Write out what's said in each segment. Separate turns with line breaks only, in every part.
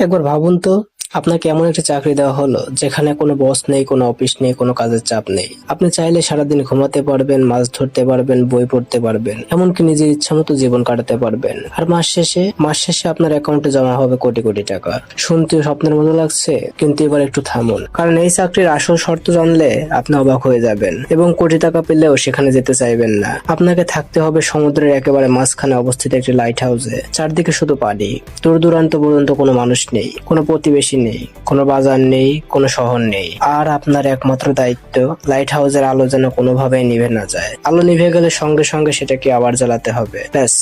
একবার ভাবুন তো, আপনাকে এমন একটা চাকরি দেওয়া হলো যেখানে কোনো বস নেই, কোনো অফিস নেই, কোনো কাজের চাপ নেই। আপনি চাইলে সারাদিন ঘুমাতে পারবেন, মাছ ধরতে পারবেন, বই পড়তে পারবেন, এমনকি নিজের ইচ্ছা মতো জীবন কাটাতে পারবেন। আর মাস শেষে আপনার অ্যাকাউন্টে জমা হবে কোটি কোটি টাকা। শুনতে স্বপ্নের মতো লাগছে, কিন্তু এবার একটু থামুন, কারণ এই চাকরির আসল শর্ত জানলে আপনি অবাক হয়ে যাবেন এবং কোটি টাকা পেলেও সেখানে যেতে চাইবেন না। আপনাকে থাকতে হবে সমুদ্রের একেবারে মাঝখানে অবস্থিত একটি লাইট হাউসে। চারদিকে শুধু পানি, দূর দূরান্ত পর্যন্ত কোনো মানুষ নেই, কোনো প্রতিবেশী নেই, কোনো বাজার নেই, কোনো শহর নেই। আর আপনার একমাত্র দায়িত্ব লাইট হাউসের আলো যেন কোনোভাবেই নিভে না যায়। আলো নিভে গেলে সঙ্গে সঙ্গে সেটাকে আবার জ্বালাতে হবে, ব্যাস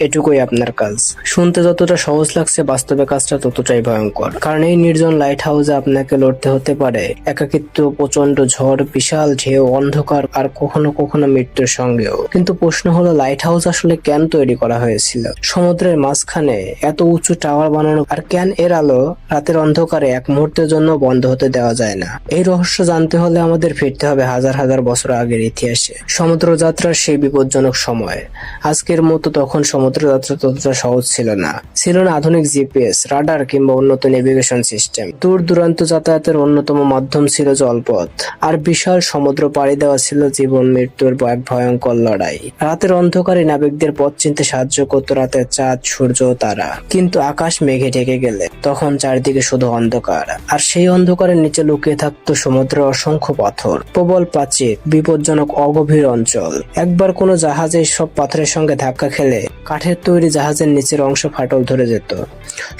এটুকুই আপনার কাজ। শুনতে যতটা সহজ লাগছে, বাস্তবে কাজটা ততটাই ভয়ঙ্কর। কারণ এই নির্জন লাইট হাউসে আপনাকে লড়তে হতে পারে একাকিত্ব, প্রচন্ড ঝড়, বিশাল ঢেউ, অন্ধকার আর কখনো কখনো মৃত্যুর সঙ্গেও। কিন্তু প্রশ্ন হলো, লাইট হাউস আসলে কেন তৈরি করা হয়েছিল? সমুদ্রের মাঝখানে এত উঁচু টাওয়ার বানানো, আর কেন এর আলো রাতের অন্ধকারে এক মুহূর্তের জন্য বন্ধ হতে দেওয়া যায় না? এই রহস্য জানতে হলে আমাদের ফিরতে হবে হাজার হাজার বছর আগের ইতিহাসে, সমুদ্র যাত্রার সেই বিপজ্জনক সময়। আজকের মতো তখন সমুদ্রযাত্রা ততটা সহজ ছিল না। ছিল না আধুনিক জিপিএস, রাডার কিংবা উন্নত নেভিগেশন সিস্টেম। দূর দূরান্ত যাতায়াতের অন্যতম মাধ্যম ছিল জলপথ। আর বিশাল সমুদ্র পাড়ি দেওয়া ছিল জীবন মৃত্যুর এক ভয়ঙ্কর লড়াই। রাতের অন্ধকারে নাবিকদের পথ চিনতে সাহায্য করতো রাতের চাঁদ, সূর্য ও তারা। কিন্তু আকাশ মেঘে ঢেকে গেলে তখন চারদিকে শুধু অন্ধকার। আর সেই অন্ধকারের নিচে লুকিয়ে থাকতো সমুদ্রের অসংখ্য পাথর, প্রবল প্রাচীর, বিপজ্জনক অগভীর অঞ্চল। একবার কোনো জাহাজে সব পাথরের সঙ্গে ধাক্কা খেলে কাঠের তৈরি জাহাজের নিচের অংশ ফাটল ধরে যেত।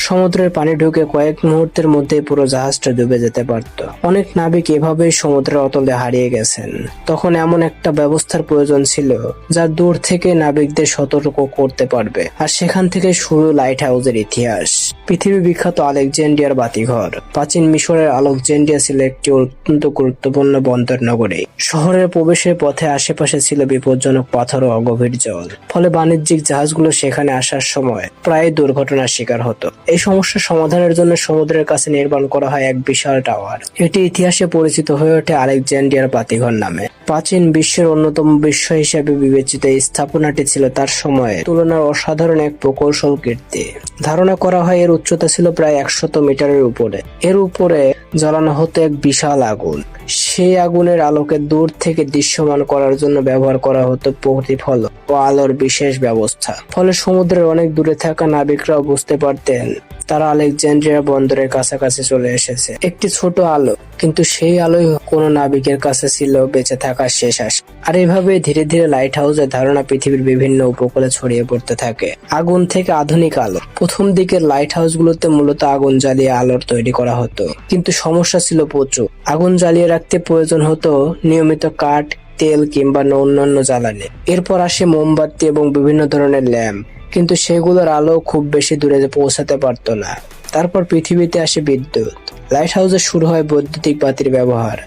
সমুদ্রের পানি ঢুকে কয়েক মুহূর্তের মধ্যে পুরো জাহাজটা ডুবে যেতে পারত। অনেক নাবিক এভাবেই সমুদ্রের অতলে হারিয়ে গেছেন। তখন এমন একটা ব্যবস্থার প্রয়োজন ছিল যা দূর থেকে নাবিকদের সতর্ক করতে পারবে। আর সেখান থেকে শুরু লাইট হাউসের ইতিহাস। পৃথিবী বিখ্যাত আলেকজান্দ্রিয়ার বাতিঘর। প্রাচীন মিশরের আলেকজান্দ্রিয়া ছিল একটি অত্যন্ত গুরুত্বপূর্ণ বন্দর নগরী। শহরের প্রবেশের পথে আশেপাশে ছিল বিপজ্জনক পাথর ও অগভীর জল। ফলে বাণিজ্যিক জাহাজগুলো সেখানে আসার সময় প্রায় দুর্ঘটনার শিকার হতো। এই সমস্যার সমাধানের জন্য সমুদ্রের কাছে নির্মাণ করা হয় এক বিশাল টাওয়ার। এটি ইতিহাসে পরিচিত হয়ে ওঠে আলেকজান্দ্রিয়ার বাতিঘর নামে। প্রাচীন বিশ্বের অন্যতম বিস্ময় হিসেবে বিবেচিত এই স্থাপনাটি ছিল তার সময়ে তুলনার অসাধারণ এক প্রকৌশল কীর্তি। ধারণা করা হয় এর উচ্চতা ছিল প্রায় 100 মিটারের উপরে। এর উপরে জ্বালানো হতো এক বিশাল আগুন। সেই আগুনের আলোকে দূর থেকে দৃশ্যমান করার জন্য ব্যবহার করা হতো প্রতিফলক ও আলোর বিশেষ ব্যবস্থা। ফলে সমুদ্রের অনেক দূরে থাকা নাবিকরাও বুঝতে পারতেন তারা আলেকজান্দ্রিয়া বন্দরের কাছাকাছি চলে এসেছে। একটি ছোট আলো, কিন্তু সেই আলোই কোনো নাবিকের কাছে ছিল বেঁচে থাকার শেষ আশা। আর এভাবে ধীরে ধীরে লাইট হাউসের ধারণা পৃথিবীর বিভিন্ন উপকূলে ছড়িয়ে পড়তে থাকে। আগুন থেকে আধুনিক আলো। প্রথম দিকের লাইট হাউসগুলোতে মূলত আগুন জ্বালিয়ে আলোর তৈরি করা হতো, কিন্তু সমস্যা ছিল প্রচুর। আগুন জ্বালিয়ে রাখতে প্রয়োজন হতো নিয়মিত কাঠ, তেল কিংবা অন্যান্য জ্বালানি। এরপর আসে মোমবাতি এবং বিভিন্ন ধরনের ল্যাম্প, কিন্তু সেগুলোর আলো খুব বেশি দূরে পৌঁছাতে পারতো না। তারপর পৃথিবীতে আসে বিদ্যুৎ। লাইট হাউসে শুরু হয় বৈদ্যুতিক বাতির ব্যবহার।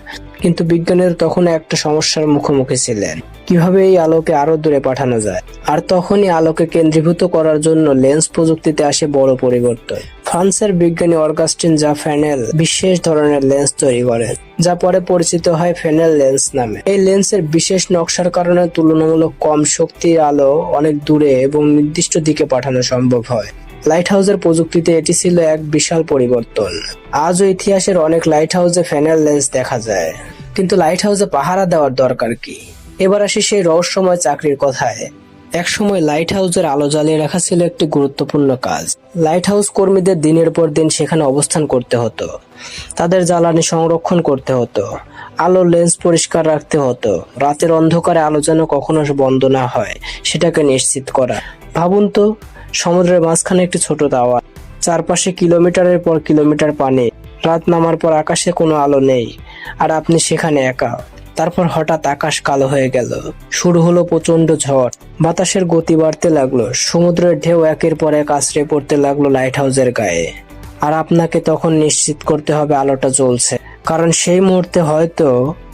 কিন্তু বিজ্ঞানীরা তখন একটা সমস্যার মুখোমুখি ছিলেন, কিভাবে এই আলোকে আরো দূরে পাঠানো যায়। আর তখনই আলোকে কেন্দ্রীভূত করার জন্য লেন্স প্রযুক্তিতে আসে বড় পরিবর্তন। ফ্রান্সের বিজ্ঞানী অগাস্টিন ফ্রেনেল বিশেষ ধরনের লেন্স তৈরি করেন, যা পরে পরিচিত হয় ফ্রেনেল লেন্স নামে। এই লেন্সের বিশেষ নকশার কারণে তুলনামূলক কম শক্তির আলো অনেক দূরে এবং নির্দিষ্ট দিকে পাঠানো সম্ভব হয়। লাইট হাউসের প্রযুক্তিতে এটি ছিল এক বিশাল পরিবর্তন। আজও ইতিহাসের অনেক লাইট হাউসে ফ্রেনেল লেন্স দেখা যায়। কিন্তু লাইট হাউসে পাহারা দেওয়ার দরকার কি? এবার আসি সেই রহস্যময় চাকরির কথায়। এক সময় লাইট হাউসের আলো জ্বালিয়ে রাখা ছিল একটি গুরুত্বপূর্ণ কাজ। লাইট হাউস কর্মীদের দিনের পর দিন সেখানে অবস্থান করতে হতো। তাদের জ্বালানি সংরক্ষণ করতে হতো, আলোর লেন্স পরিষ্কার রাখতে হতো। রাতের অন্ধকারে আলো যেন কখনো বন্ধ না হয় সেটাকে নিশ্চিত করা। ভাবুন তো, সমুদ্রের মাঝখানে একটি ছোট টাওয়ার, চারপাশে কিলোমিটারের পর কিলোমিটার পানি, রাত নামার পর আকাশে কোনো আলো নেই, আর আপনি সেখানে একা। তারপর হঠাৎ আকাশ কালো হয়ে গেল। শুরু হলো প্রচন্ড ঝড়। বাতাসের গতি বাড়তে লাগলো। সমুদ্রের ঢেউ একের পর এক আছড়ে পড়তে লাগলো লাইট হাউসের গায়ে। আর আপনাকে তখন নিশ্চিত করতে হবে আলোটা জ্বলছে, কারণ সেই মুহূর্তে হয়তো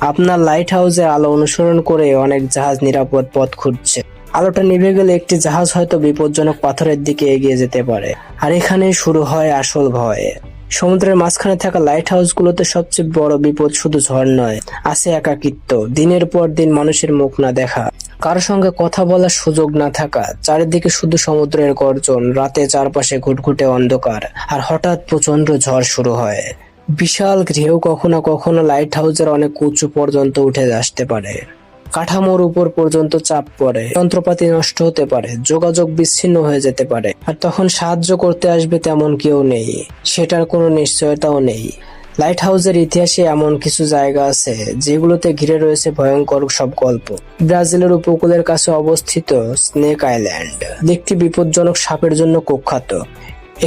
আপনার লাইট হাউসের আলো অনুসরণ করে অনেক জাহাজ নিরাপদ পথ খুঁজছে। আলোটা নিভে গেলে একটি জাহাজ হয়তো বিপজ্জনক পাথরের দিকে এগিয়ে যেতে পারে। আর এখানেই শুরু হয় আসল ভয়। সমুদ্রের মাঝখানে থাকা লাইট হাউসগুলোতে সবচেয়ে বড় বিপদ শুধু ঝড় নয়, আছে একাকিত্ব। দিনের পর দিন মানুষের মুখ না দেখা, কারো সঙ্গে কথা বলার সুযোগ না থাকা, চারিদিকে শুধু সমুদ্রের গর্জন, রাতে চারপাশে ঘুটঘুটে অন্ধকার, আর হঠাৎ প্রচন্ড ঝড় শুরু হয়। বিশাল ঢেউ কখনো কখনো লাইট হাউসের অনেক উঁচু পর্যন্ত উঠে আসতে পারে। কাঠামোর উপর পর্যন্ত চাপ পড়ে, যন্ত্রপাতি নষ্ট হতে পারে, যোগাযোগ বিচ্ছিন্ন হয়ে যেতে পারে, আর তখন সাহায্য করতে আসবে তেমন কেউ নেই, সেটার কোনো নিশ্চয়তাও নেই। লাইট হাউসের ইতিহাসে এমন কিছু জায়গা আছে যেগুলোতে ঘিরে রয়েছে ভয়ঙ্কর সব গল্প। ব্রাজিলের উপকূলের কাছে অবস্থিত স্নেক আইল্যান্ড দেখতে বিপজ্জনক সাপের জন্য কুখ্যাত।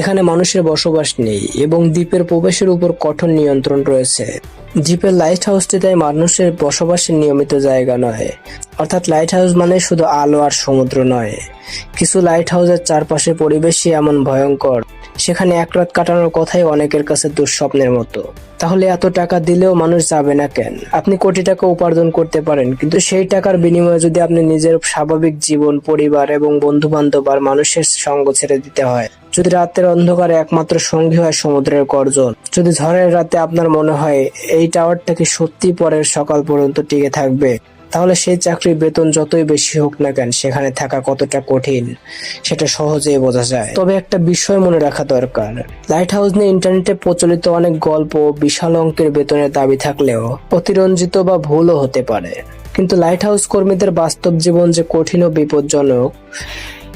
এখানে মানুষের বসবাস নেই এবং দ্বীপের প্রবেশের উপর কঠোর নিয়ন্ত্রণ রয়েছে। দ্বীপের লাইট হাউসটি তাই মানুষের বসবাসের নিয়মিত জায়গা নয়। অর্থাৎ লাইট হাউস মানে শুধু আলো আর সমুদ্র নয়। কিছু লাইট হাউসের চারপাশের পরিবেশই এমন ভয়ঙ্কর, সেখানে এক রাত কাটানোর কথাই অনেকের কাছে দুঃস্বপ্নের মতো। তাহলে এত টাকা দিলেও মানুষ যাবে না কেন? আপনি কোটি টাকা উপার্জন করতে পারেন, কিন্তু সেই টাকার বিনিময়ে যদি আপনি নিজের স্বাভাবিক জীবন, পরিবার এবং বন্ধু বান্ধব আর মানুষের সঙ্গ ছেড়ে দিতে হয়, যদি রাতের অন্ধকারে একমাত্র সঙ্গী হয় সমুদ্রের গর্জন, যদি ঝড়ের রাতে আপনার মনে হয় এই টাওয়ারটা কি সত্যি পরের সকাল পর্যন্ত টিকে থাকবে, তাহলে সেই চাকরির বেতন যতই বেশি হোক না কেন, সেখানে থাকা কতটা কঠিন সেটা সহজেই বোঝা যায়। তবে একটা বিষয় মনে রাখা দরকার, লাইট হাউস নিয়ে ইন্টারনেটে প্রচলিত অনেক গল্প বিশাল অঙ্কের বেতনের দাবি থাকলেও অতিরঞ্জিত বা ভুলও হতে পারে। কিন্তু লাইট হাউস কর্মীদের বাস্তব জীবন যে কঠিন ও বিপজ্জনক,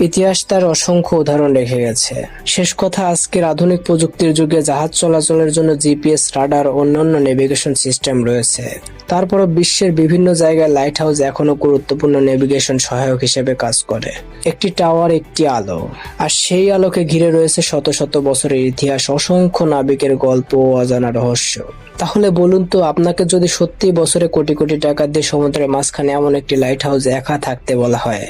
ইতিহাস তার অসংখ্য উদাহরণ রেখে গেছে। শেষ কথা, আজকের আধুনিক প্রযুক্তির যুগে জাহাজ চলাচলের জন্য জিপিএস, রাডার, অন্যান্য নেভিগেশন সিস্টেম রয়েছে। তারপরও বিশ্বের বিভিন্ন জায়গায় লাইট হাউস এখনো গুরুত্বপূর্ণ নেভিগেশন সহায়ক হিসেবে কাজ করে। একটি টাওয়ার, একটি আলো, আর সেই আলোকে ঘিরে রয়েছে শত শত বছরের ইতিহাস, অসংখ্য নাবিকের গল্প ও অজানা রহস্য। তাহলে বলুন তো, আপনাকে যদি সত্যি বছরে কোটি কোটি টাকা দিয়ে সমুদ্রের মাঝখানে এমন একটি লাইট হাউস একা থাকতে বলা হয়,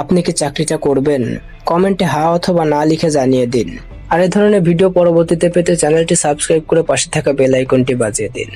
আপনি কি চাকরিটা করবেন? কমেন্টে হ্যাঁ অথবা না লিখে জানিয়ে দিন। আর এই ধরনের ভিডিও পরবর্তীতে পেতে চ্যানেলটি সাবস্ক্রাইব করে পাশে থাকা বেল আইকনটি বাজিয়ে দিন।